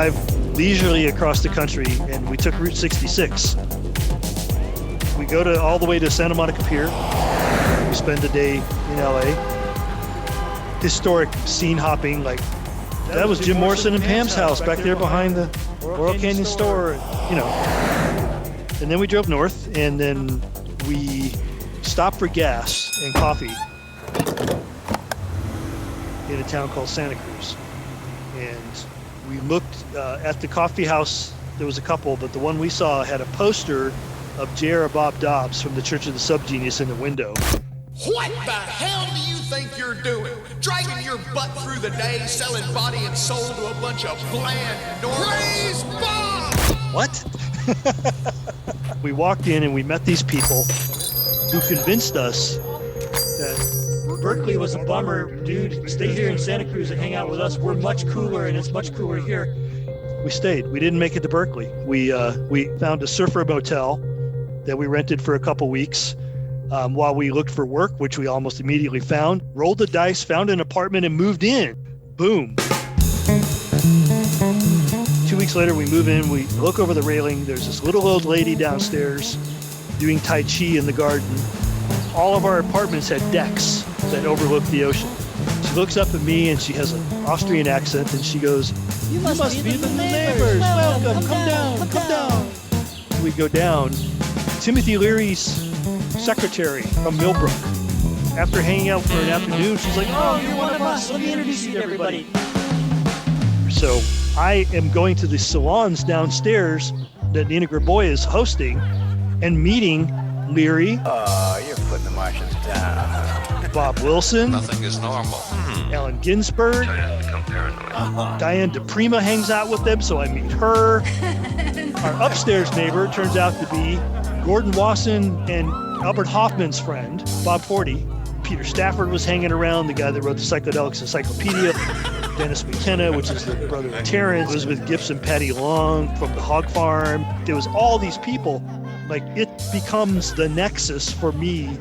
drive leisurely across the country, and we took Route 66. We go all the way to Santa Monica Pier. We spend a day in LA. Historic scene hopping, like that was Jim Morrison and Pam's house back there behind the Laurel Canyon store, you know. And then we drove north, and then we stopped for gas and coffee in a town called Santa Cruz. And we looked at the coffee house. There was a couple, but the one we saw had a poster of J.R. Bob Dobbs from the Church of the Subgenius in the window. What the hell do you think you're doing? Dragging your butt through the day, selling body and soul to a bunch of bland normals? Praise Bob! What? We walked in and we met these people who convinced us that Berkeley was a bummer. Dude, stay here in Santa Cruz and hang out with us. We're much cooler, and it's much cooler here. We stayed. We didn't make it to Berkeley. We found a surfer motel that we rented for a couple weeks while we looked for work, which we almost immediately found. Rolled the dice, found an apartment, and moved in. Boom. 2 weeks later, we move in. We look over the railing. There's this little old lady downstairs doing Tai Chi in the garden. All of our apartments had decks that overlooked the ocean. She looks up at me and she has an Austrian accent and she goes, You must be the neighbors. Welcome. Come down. We go down. Timothy Leary's secretary from Millbrook. After hanging out for an afternoon, she's like, oh, you're one of us. Let me introduce you to everybody. So I am going to the salons downstairs that Nina Graboy is hosting and meeting Leary. You're putting the Martians down. Bob Wilson. Nothing is normal. Allen Ginsberg. Diane DePrima hangs out with them, so I meet her. Our upstairs neighbor turns out to be Gordon Wasson and Albert Hoffman's friend, Bob Forty. Peter Stafford was hanging around, the guy that wrote the Psychedelics Encyclopedia. Dennis McKenna, which is the brother of Terrence. Elizabeth Gibson, Patty Long from the Hog Farm. There was all these people. Like, it becomes the nexus for me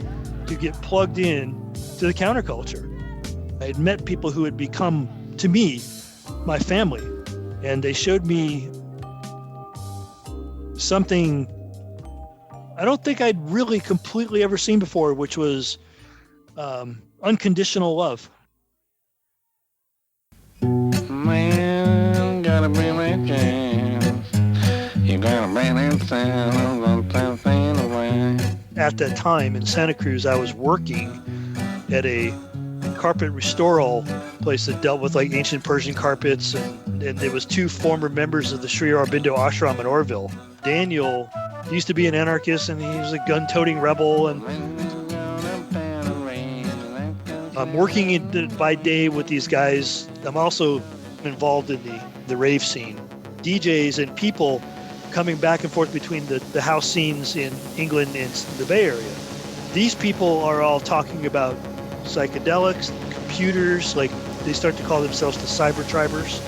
to get plugged in to the counterculture. I had met people who had become, to me, my family. And they showed me something I don't think I'd really completely ever seen before, which was unconditional love. Man, gotta be my chance. You gotta be away. At that time in Santa Cruz, I was working at a carpet restoral place that dealt with like ancient Persian carpets, and there was two former members of the Sri Aurobindo ashram in Orville. Daniel used to be an anarchist, and he was a gun-toting rebel, and I'm working by day with these guys. I'm also involved in the rave scene. DJs and people coming back and forth between the house scenes in England and the Bay Area. These people are all talking about psychedelics, computers, like they start to call themselves the cyber tribers.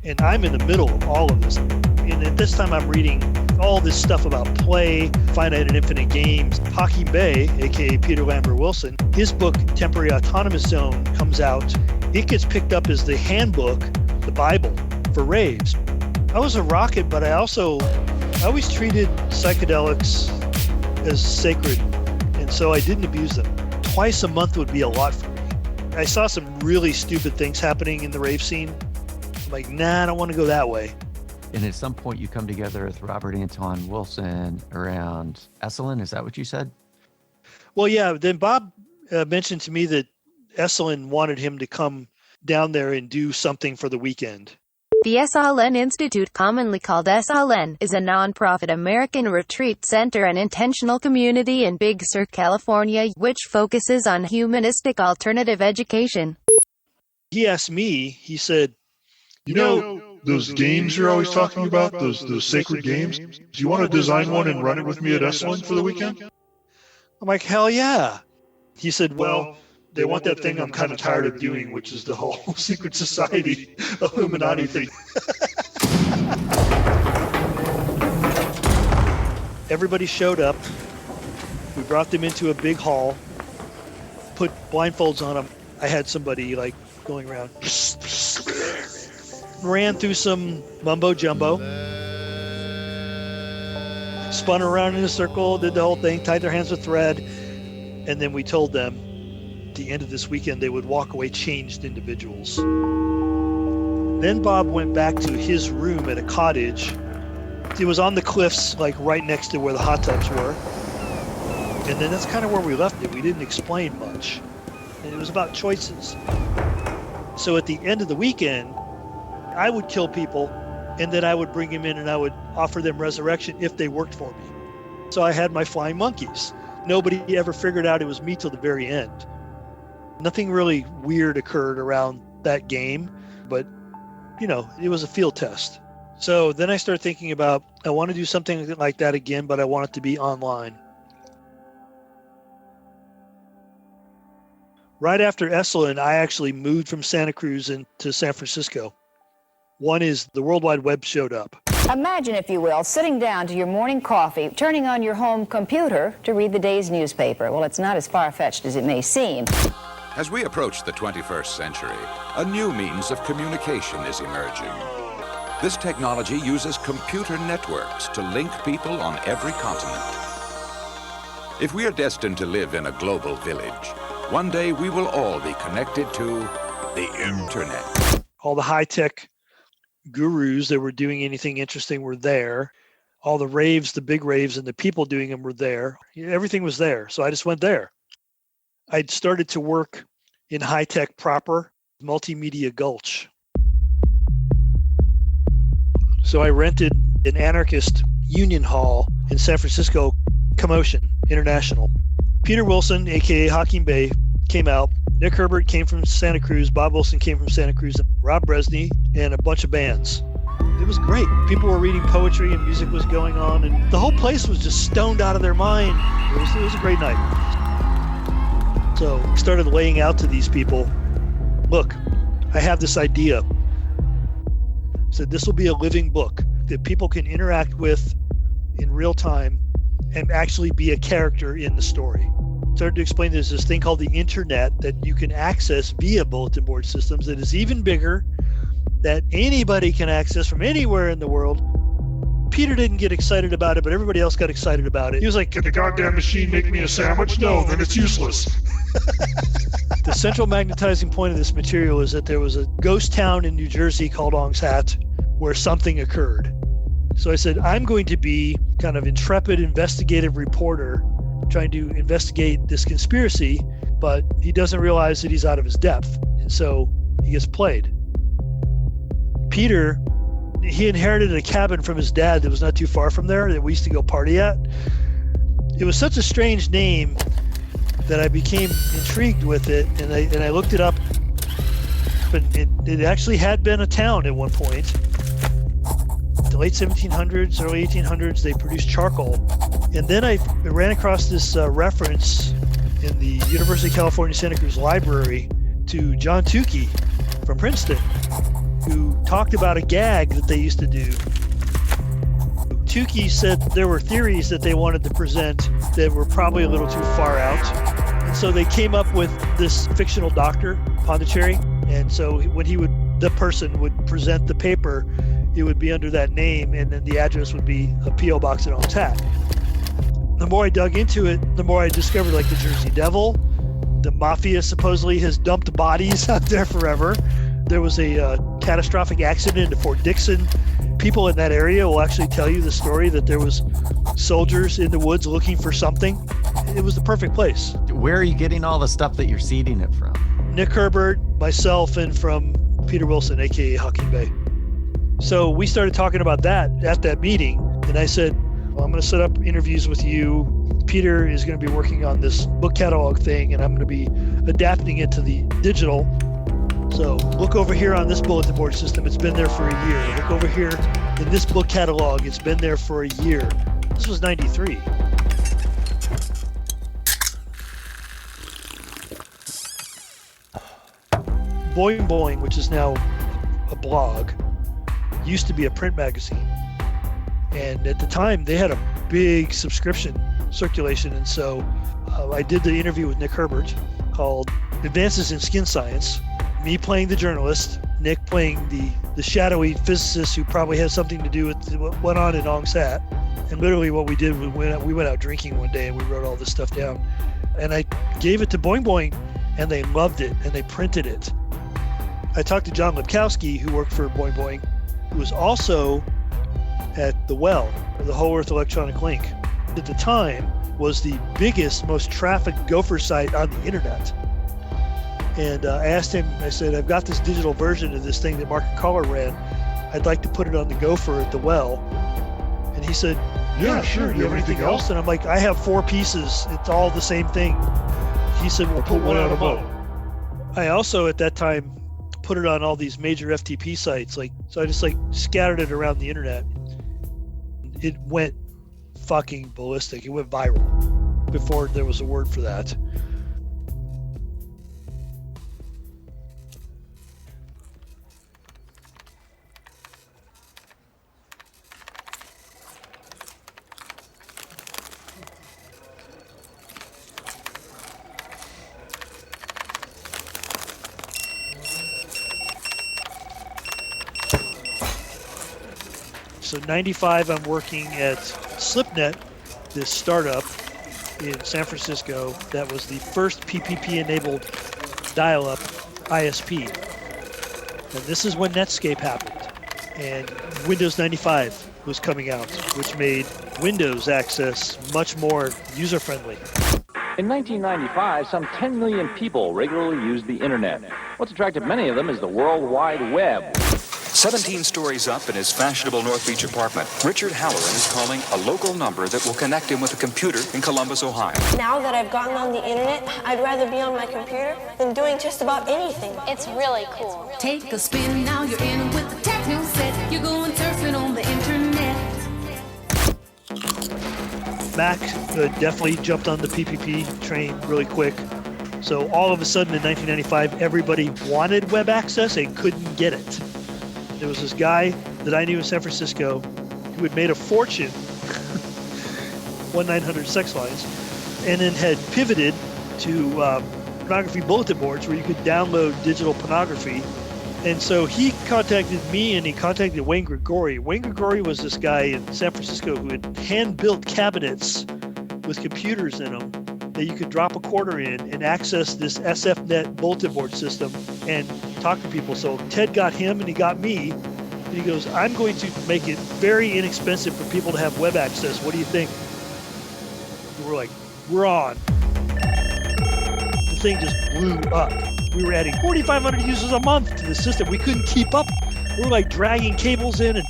And I'm in the middle of all of this. And at this time I'm reading all this stuff about play, finite and infinite games. Hakeem Bey, aka Peter Lambert Wilson, his book Temporary Autonomous Zone comes out. It gets picked up as the handbook, the Bible for raves. I was a rocket, but I always treated psychedelics as sacred, and so I didn't abuse them. Twice a month would be a lot for me. I saw some really stupid things happening in the rave scene. I'm like, nah, I don't want to go that way. And at some point you come together with Robert Anton Wilson around Esalen, is that what you said? Well, yeah, then Bob mentioned to me that Esalen wanted him to come down there and do something for the weekend. The SLN Institute, commonly called SLN, is a nonprofit American retreat center and intentional community in Big Sur, California, which focuses on humanistic alternative education. He asked me, he said, you know, those games you're always talking about, those sacred games, do you want to design one and run it with me at Esalen for the weekend? I'm like, hell yeah. He said, well, they want that thing I'm kind of tired of doing, which is the whole secret society Illuminati thing. Everybody showed up. We brought them into a big hall, put blindfolds on them. I had somebody like going around, ran through some mumbo jumbo, spun around in a circle, did the whole thing, tied their hands with thread, and then we told them at the end of this weekend they would walk away changed individuals. Then Bob went back to his room at a cottage. It was on the cliffs, like right next to where the hot tubs were. And then that's kind of where we left it. We didn't explain much. And it was about choices. So at the end of the weekend, I would kill people, and then I would bring them in and I would offer them resurrection if they worked for me. So I had my flying monkeys. Nobody ever figured out it was me till the very end. Nothing really weird occurred around that game, but you know, it was a field test. So then I started thinking about, I want to do something like that again, but I want it to be online. Right after Esalen, I actually moved from Santa Cruz into San Francisco. One is the World Wide Web showed up. Imagine, if you will, sitting down to your morning coffee, turning on your home computer to read the day's newspaper. Well, it's not as far-fetched as it may seem. As we approach the 21st century, a new means of communication is emerging. This technology uses computer networks to link people on every continent. If we are destined to live in a global village, one day we will all be connected to the internet. All the high-tech gurus that were doing anything interesting were there. All the raves, the big raves, and the people doing them were there. Everything was there, so I just went there. I'd started to work in high-tech proper, Multimedia Gulch. So I rented an anarchist union hall in San Francisco, Commotion International. Peter Wilson, aka Hawking Bay, came out. Nick Herbert came from Santa Cruz. Bob Wilson came from Santa Cruz. Rob Bresney and a bunch of bands. It was great. People were reading poetry and music was going on, and the whole place was just stoned out of their mind. It was a great night. So I started laying out to these people, look, I have this idea. I said, this will be a living book that people can interact with in real time and actually be a character in the story. Started to explain there's this thing called the internet that you can access via bulletin board systems that is even bigger, that anybody can access from anywhere in the world. Peter didn't get excited about it, but everybody else got excited about it. He was like, can the goddamn machine make me a sandwich? No, then it's useless. The central magnetizing point of this material is that there was a ghost town in New Jersey called Ong's Hat where something occurred. So I said, I'm going to be kind of intrepid investigative reporter trying to investigate this conspiracy, but he doesn't realize that he's out of his depth. And so he gets played. Peter, he inherited a cabin from his dad that was not too far from there that we used to go party at. It was such a strange name that I became intrigued with it, and I looked it up, but it actually had been a town at one point. The late 1700s, early 1800s, they produced charcoal. And then I ran across this reference in the University of California, Santa Cruz library to John Tukey from Princeton, who talked about a gag that they used to do. Tukey said there were theories that they wanted to present that were probably a little too far out. And so they came up with this fictional doctor, Pondicherry. And so when the person would present the paper, it would be under that name, and then the address would be a P.O. box at Ong's Hat. The more I dug into it, the more I discovered, like, the Jersey Devil, the mafia supposedly has dumped bodies out there forever. There was a catastrophic accident at Fort Dixon. People in that area will actually tell you the story that there was soldiers in the woods looking for something. It was the perfect place. Where are you getting all the stuff that you're seeding it from? Nick Herbert, myself, and from Peter Wilson, aka Hawking Bay. So we started talking about that at that meeting, and I said, well, I'm going to set up interviews with you. Peter is going to be working on this book catalog thing, and I'm going to be adapting it to the digital. So look over here on this bulletin board system. It's been there for a year. Look over here in this book catalog. It's been there for a year. This was 93. Boing Boing, which is now a blog, used to be a print magazine. And at the time, they had a big subscription circulation. And so I did the interview with Nick Herbert called Advances in Skin Science, me playing the journalist, Nick playing the shadowy physicist who probably has something to do with what went on in Ong's Hat. And literally what we did, we went out drinking one day and we wrote all this stuff down. And I gave it to Boing Boing and they loved it and they printed it. I talked to John Lipkowski, who worked for Boing Boing, who was also at the Well, the Whole Earth Electronic Link. At the time was the biggest, most trafficked gopher site on the internet. And I asked him, I said, I've got this digital version of this thing that Mark Collar ran. I'd like to put it on the Gopher at the Well. And he said, yeah, sure. Do you have anything else? And I'm like, I have 4 pieces. It's all the same thing. He said, well, put one on a boat. I also, at that time, put it on all these major FTP sites. So I just scattered it around the internet. It went fucking ballistic. It went viral before there was a word for that. So 95, I'm working at SlipNet, this startup in San Francisco that was the first PPP-enabled dial-up ISP. And this is when Netscape happened. And Windows 95 was coming out, which made Windows access much more user-friendly. In 1995, some 10 million people regularly used the internet. What's attracted many of them is the World Wide Web. 17 stories up in his fashionable North Beach apartment, Richard Halloran is calling a local number that will connect him with a computer in Columbus, Ohio. Now that I've gotten on the internet, I'd rather be on my computer than doing just about anything. It's really cool. Take a spin, now you're in with the techno set. You're going surfing on the internet. Mac definitely jumped on the PPP train really quick. So all of a sudden in 1995, everybody wanted web access and couldn't get it. There was this guy that I knew in San Francisco who had made a fortune, 1-900 sex lines, and then had pivoted to pornography bulletin boards where you could download digital pornography. And so he contacted me and he contacted Wayne Gregory. Wayne Gregory was this guy in San Francisco who had hand-built cabinets with computers in them that you could drop a quarter in and access this SFNet bulletin board system and talk to people. So Ted got him and he got me. And he goes, I'm going to make it very inexpensive for people to have web access. What do you think? And we're like, we're on. The thing just blew up. We were adding 4,500 users a month to the system. We couldn't keep up. We were dragging cables in and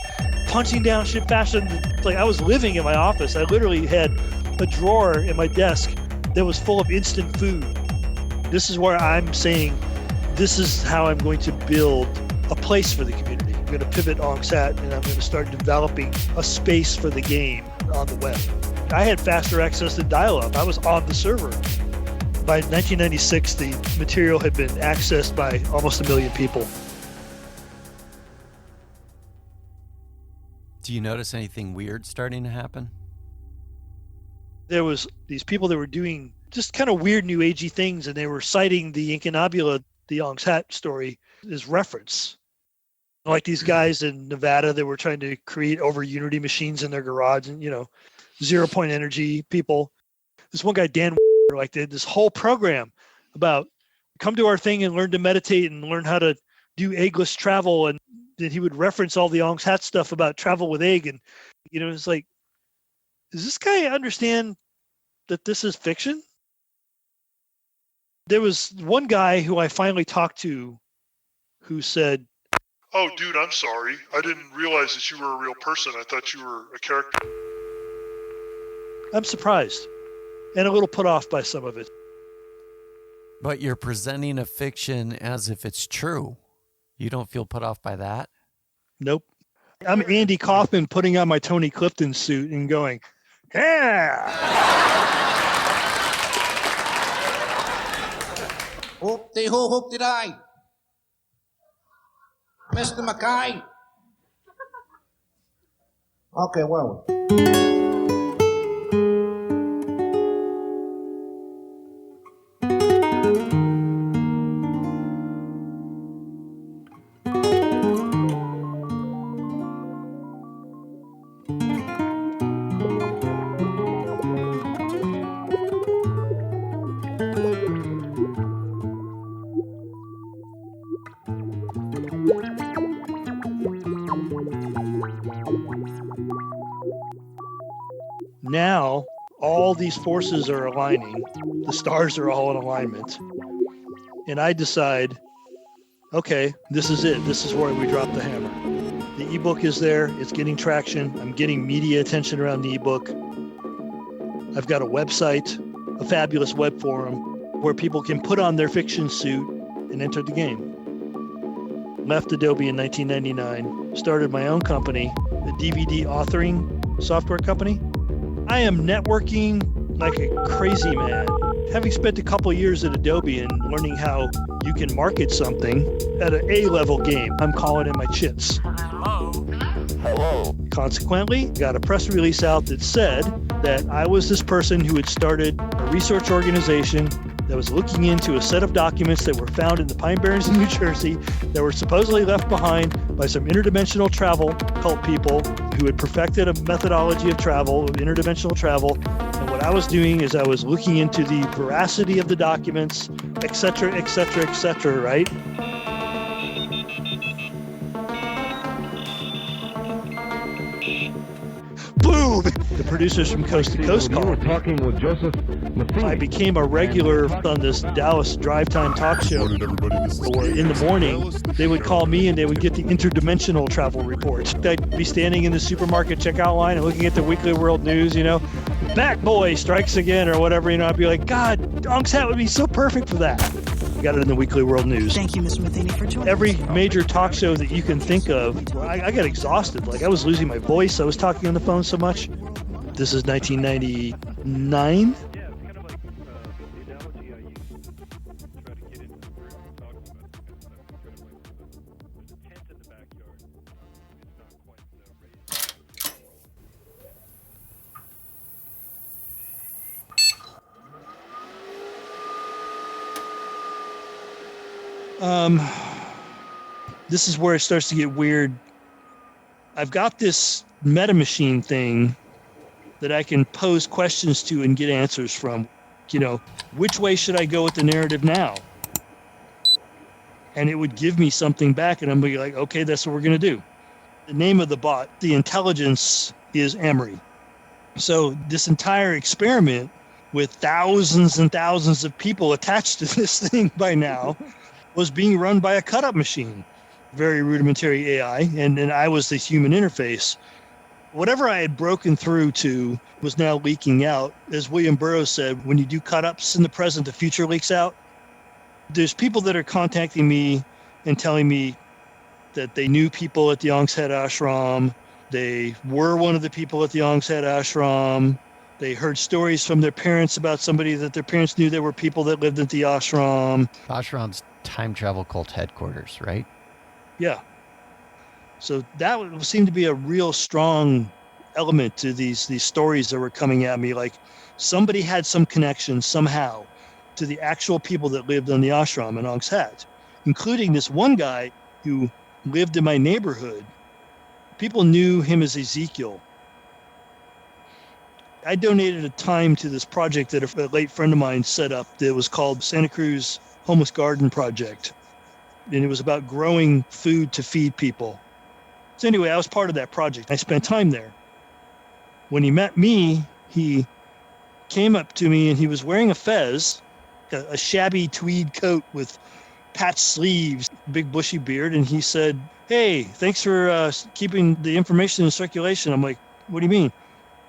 punching down shit faster than, I was living in my office. I literally had a drawer in my desk that was full of instant food. This is where I'm saying, this is how I'm going to build a place for the community. I'm going to pivot Ong's Hat and I'm going to start developing a space for the game on the web. I had faster access to dial-up. I was on the server. By 1996, the material had been accessed by almost 1 million people. Do you notice anything weird starting to happen? There was these people that were doing just kind of weird new agey things, and they were citing the Incunabula, the Ong's Hat story, as reference. Like these guys in Nevada that were trying to create over Unity machines in their garage, and 0-point energy people. This one guy, Dan, did this whole program about come to our thing and learn to meditate and learn how to do eggless travel, and then he would reference all the Ong's Hat stuff about travel with egg, and it's like, does this guy understand that this is fiction? There was one guy who I finally talked to who said, oh, dude, I'm sorry. I didn't realize that you were a real person. I thought you were a character. I'm surprised and a little put off by some of it. But you're presenting a fiction as if it's true. You don't feel put off by that? Nope. I'm Andy Kaufman putting on my Tony Clifton suit and going, yeah! Hoop-de-hoo-hoop-de-die. Mr. McKay. Okay, well. Now, all these forces are aligning. The stars are all in alignment. And I decide, okay, this is it. This is where we drop the hammer. The ebook is there. It's getting traction. I'm getting media attention around the ebook. I've got a website, a fabulous web forum where people can put on their fiction suit and enter the game. Left Adobe in 1999, started my own company, a DVD authoring software company. I am networking like a crazy man. Having spent a couple years at Adobe and learning how you can market something at an A-level game, I'm calling in my chips. Hello. Consequently, got a press release out that said that I was this person who had started a research organization that was looking into a set of documents that were found in the Pine Barrens in New Jersey that were supposedly left behind by some interdimensional travel cult people who had perfected a methodology of travel, of interdimensional travel. And what I was doing is I was looking into the veracity of the documents, et cetera, right? Boom! The producers from Coast to Coast called me. I became a regular on this Dallas drive time talk show. Or in the morning, they would call me and they would get the interdimensional travel report. I'd be standing in the supermarket checkout line and looking at the Weekly World News, Bat Boy strikes again or whatever, I'd be like, God, Unc's hat would be so perfect for that. I got it in the Weekly World News. Thank you, Mr. Matheny, for joining Every us. major talk show that you can think of, I got exhausted. Like I was losing my voice. I was talking on the phone so much. This is 1999. This is where it starts to get weird. I've got this meta machine thing that I can pose questions to and get answers from. Which way should I go with the narrative now? And it would give me something back, and I'm like, okay, that's what we're going to do. The name of the bot, the intelligence, is Emory. So this entire experiment with thousands and thousands of people attached to this thing by now was being run by a cut-up machine. Very rudimentary AI, and I was the human interface. Whatever I had broken through to was now leaking out. As William Burroughs said, when you do cut-ups in the present, the future leaks out. There's people that are contacting me and telling me that they knew people at the Ong's Head Ashram. They were one of the people at the Ong's Head Ashram. They heard stories from their parents about somebody that their parents knew there were people that lived at the ashram. Ashram's time travel cult headquarters, right? Yeah. So that seemed to be a real strong element to these stories that were coming at me. Like somebody had some connection somehow to the actual people that lived on the ashram in Ong's Hat, including this one guy who lived in my neighborhood. People knew him as Ezekiel. I donated a time to this project that a late friend of mine set up that was called Santa Cruz Homeless Garden Project. And it was about growing food to feed people. So anyway, I was part of that project. I spent time there. When he met me, he came up to me and he was wearing a fez, a shabby tweed coat with patched sleeves, big bushy beard. And he said, "Hey, thanks for keeping the information in circulation." I'm like, "What do you mean?"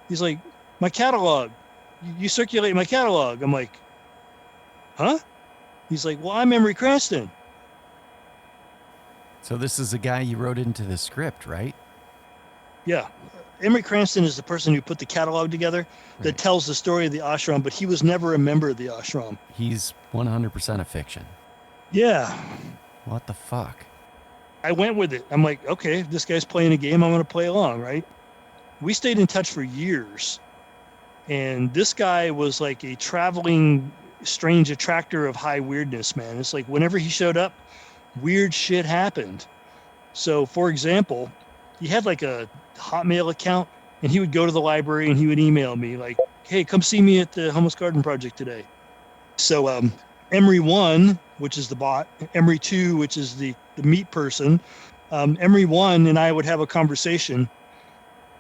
He's like, "My catalog. You circulate my catalog." I'm like, "Huh?" He's like, "Well, I'm Emory Cranston." So this is a guy you wrote into the script, right? Yeah. Emory Cranston is the person who put the catalog together that tells the story of the ashram, but he was never a member of the ashram. He's 100% a fiction. Yeah. What the fuck? I went with it. I'm like, okay, if this guy's playing a game, I'm going to play along, right? We stayed in touch for years. And this guy was like a traveling strange attractor of high weirdness, man. It's like whenever he showed up, weird shit happened. So, for example, he had like a Hotmail account, and he would go to the library and he would email me like, "Hey, come see me at the Homeless Garden Project today." So Emory 1, which is the bot, Emory 2, which is the the meat person. Emory 1 and I would have a conversation,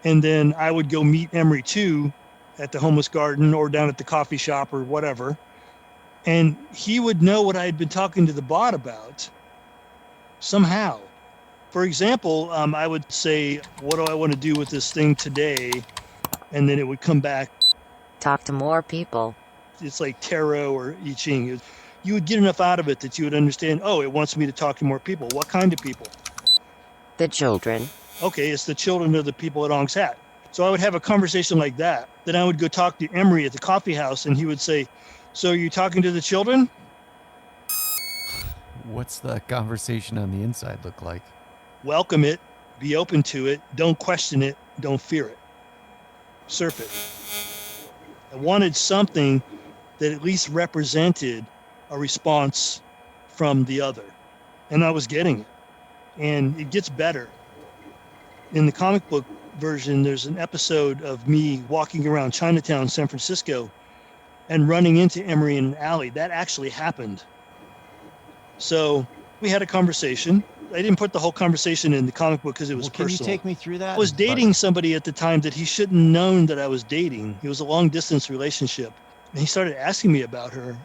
and then I would go meet Emory 2 at the homeless garden or down at the coffee shop or whatever. And he would know what I had been talking to the bot about somehow. For example, I would say, what do I want to do with this thing today? And then it would come back. Talk to more people. It's like tarot or I Ching. You would get enough out of it that you would understand, oh, it wants me to talk to more people. What kind of people? The children. Okay, it's the children of the people at Ong's Hat. So I would have a conversation like that. Then I would go talk to Emory at the coffee house, and he would say, so are you talking to the children? What's the conversation on the inside look like? Welcome it, be open to it, don't question it, don't fear it. Surf it. I wanted something that at least represented a response from the other. And I was getting it. And it gets better. In the comic book version, there's an episode of me walking around Chinatown, San Francisco, and running into Emory in an alley. That actually happened. So we had a conversation. I didn't put the whole conversation in the comic book because it was personal. Can you take me through that? I was dating somebody at the time that he shouldn't have known that I was dating. It was a long distance relationship. And he started asking me about her.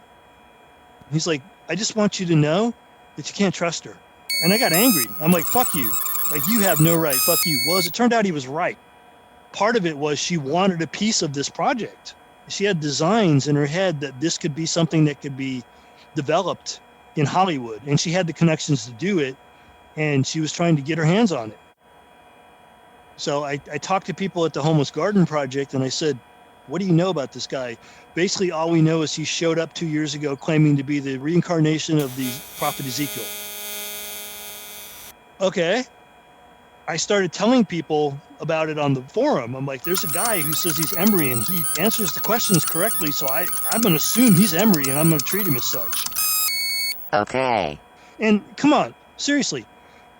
He's like, I just want you to know that you can't trust her. And I got angry. I'm like, fuck you. Like, you have no right. Fuck you. Well, as it turned out, he was right. Part of it was she wanted a piece of this project. She had designs in her head that this could be something that could be developed in Hollywood. And she had the connections to do it. And she was trying to get her hands on it. So I talked to people at the Homeless Garden Project, and I said, what do you know about this guy? Basically, all we know is he showed up 2 years ago claiming to be the reincarnation of the prophet Ezekiel. Okay. I started telling people about it on the forum. I'm like, there's a guy who says he's Emory, and he answers the questions correctly, so I'm going to assume he's Emory, and I'm going to treat him as such. Okay. And come on, seriously.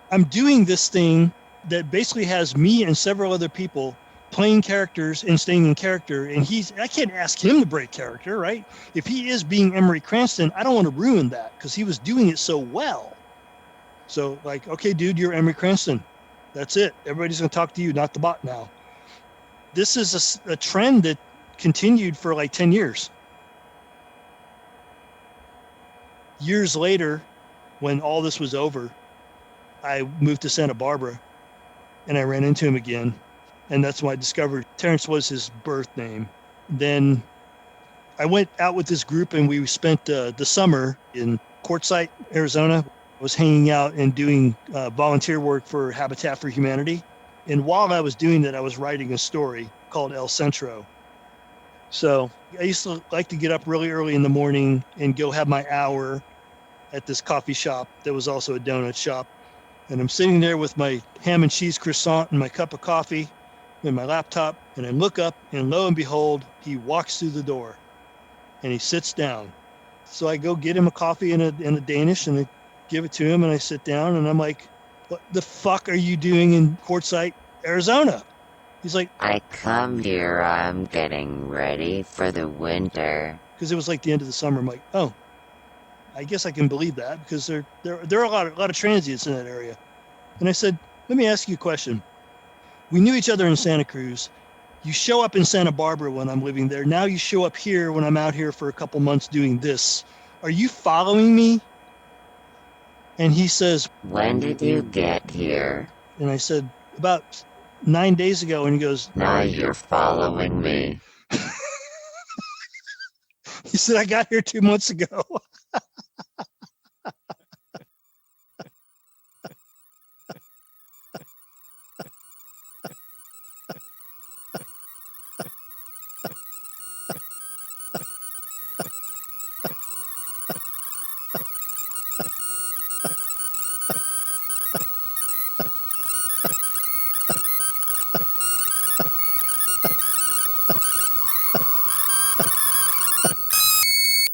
I'm doing this thing that basically has me and several other people playing characters and staying in character. And I can't ask him to break character, right? If he is being Emory Cranston, I don't want to ruin that because he was doing it so well. So like, okay, dude, you're Emory Cranston. That's it. Everybody's going to talk to you, not the bot now. This is a trend that continued for like 10 years. Years later, when all this was over, I moved to Santa Barbara and I ran into him again. And that's when I discovered Terrence was his birth name. Then I went out with this group and we spent the summer in Quartzsite, Arizona. I was hanging out and doing volunteer work for Habitat for Humanity. And while I was doing that, I was writing a story called El Centro. So I used to like to get up really early in the morning and go have my hour at this coffee shop that was also a donut shop. And I'm sitting there with my ham and cheese croissant and my cup of coffee and my laptop. And I look up and lo and behold, he walks through the door and he sits down. So I go get him a coffee and a Danish and I give it to him and I sit down and I'm like, what the fuck are you doing in Quartzsite, Arizona? He's like, I come here, I'm getting ready for the winter. Because it was like the end of the summer. I'm like, oh, I guess I can believe that because there are a lot of transients in that area. And I said, let me ask you a question. We knew each other in Santa Cruz. You show up in Santa Barbara when I'm living there. Now you show up here when I'm out here for a couple months doing this. Are you following me? And he says, when did you get here? And I said, about 9 days ago. And he goes, now you're following me. He said, I got here 2 months ago.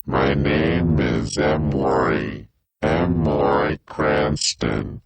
My name is Emory. Emory Cranston.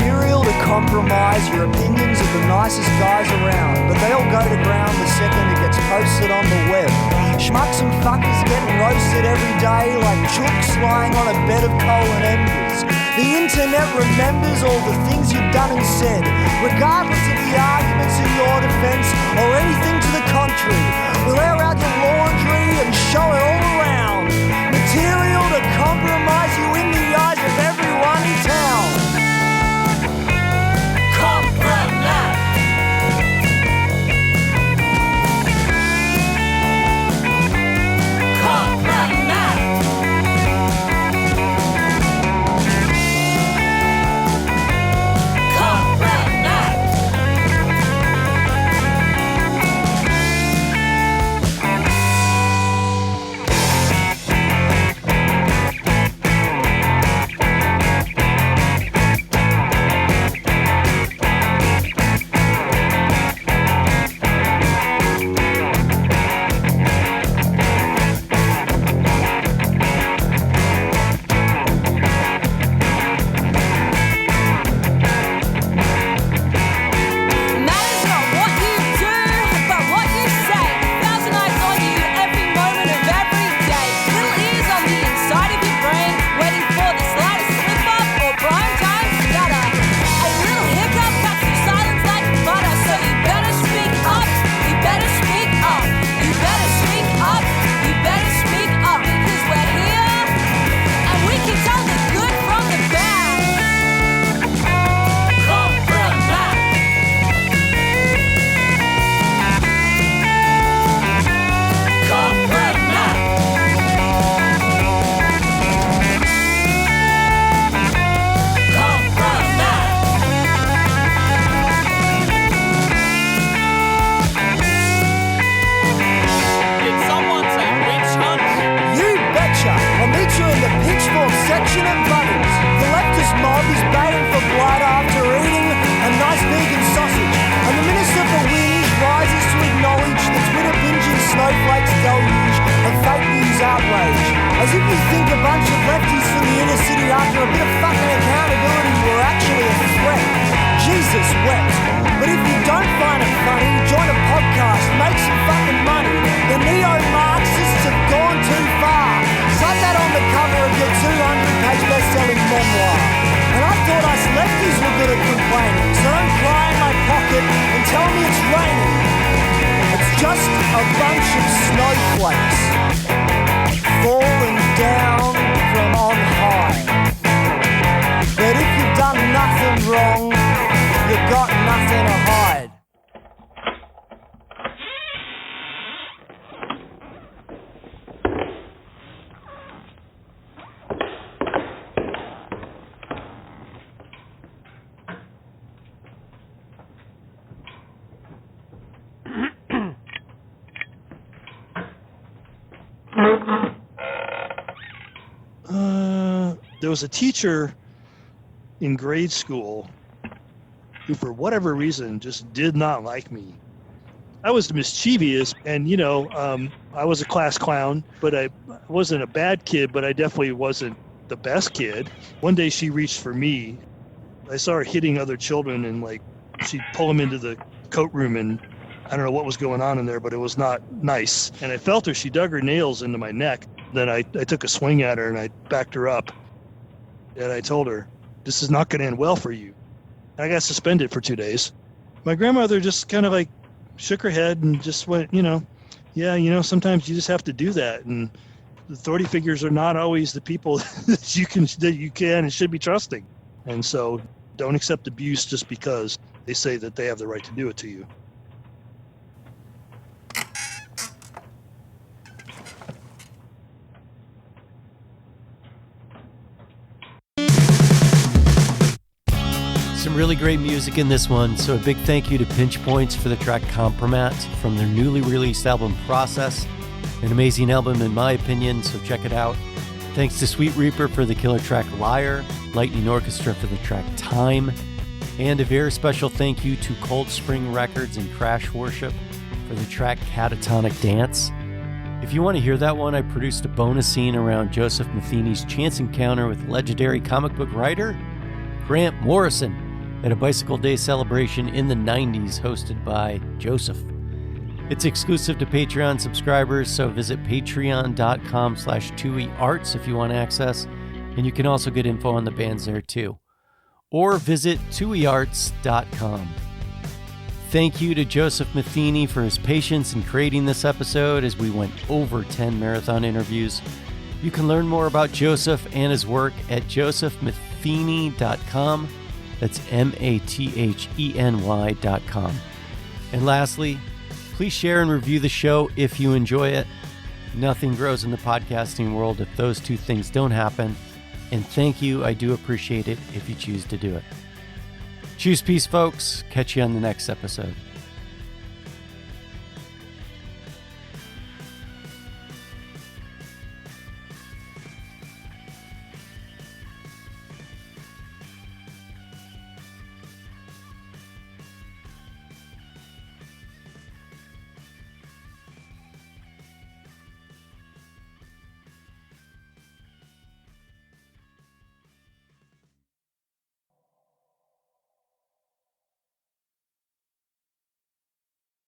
material to compromise your opinions of the nicest guys around, but they all go to ground the second it gets posted on the web. Schmucks and fuckers getting roasted every day like chooks lying on a bed of coal and embers. The internet remembers all the things you've done and said, regardless of the arguments in your defense or anything to the contrary. We'll air out your laundry and show it all around. Material to compromise you in the eyes of everyone in town. Compromise. As if you think a bunch of lefties from the inner city after a bit of fucking accountability were actually a threat. Jesus wept. But if you don't find it funny, join a podcast, make some fucking money. The neo-Marxists have gone too far. Cite that on the cover of your 200-page best-selling memoir. And I thought us lefties were good at complaining, so don't cry in my pocket and tell me it's raining. It's just a bunch of snowflakes falling down from on high. But if you've done nothing wrong, you've got nothing to hide. There was a teacher in grade school who, for whatever reason, just did not like me. I was mischievous, and I was a class clown, but I wasn't a bad kid, but I definitely wasn't the best kid. One day she reached for me. I saw her hitting other children, and she'd pull them into the coat room, and I don't know what was going on in there, but it was not nice. And I felt her. She dug her nails into my neck. Then I took a swing at her, and I backed her up. And I told her, this is not going to end well for you. And I got suspended for 2 days. My grandmother just kind of shook her head and just went, sometimes you just have to do that. And the authority figures are not always the people that you can and should be trusting. And so don't accept abuse just because they say that they have the right to do it to you. Some really great music in this one, so a big thank you to Pinch Points for the track Compromat from their newly released album Process. An amazing album in my opinion, so check it out. Thanks to Sweet Reaper for the killer track Liar, Lightning Orchestra for the track Time, and a very special thank you to Cold Spring Records and Crash Worship for the track Catatonic Dance. If you want to hear that one, I produced a bonus scene around Joseph Matheny's chance encounter with legendary comic book writer Grant Morrison. at a Bicycle Day celebration in the 90s hosted by Joseph. It's exclusive to Patreon subscribers, so visit patreon.com/2earts if you want access, and you can also get info on the bands there too. Or visit 2earts.com. Thank you to Joseph Matheny for his patience in creating this episode as we went over 10 marathon interviews. You can learn more about Joseph and his work at josephmatheny.com. That's MATHENY.com. And lastly, please share and review the show if you enjoy it. Nothing grows in the podcasting world if those two things don't happen. And thank you, I do appreciate it if you choose to do it. Choose peace, folks. Catch you on the next episode.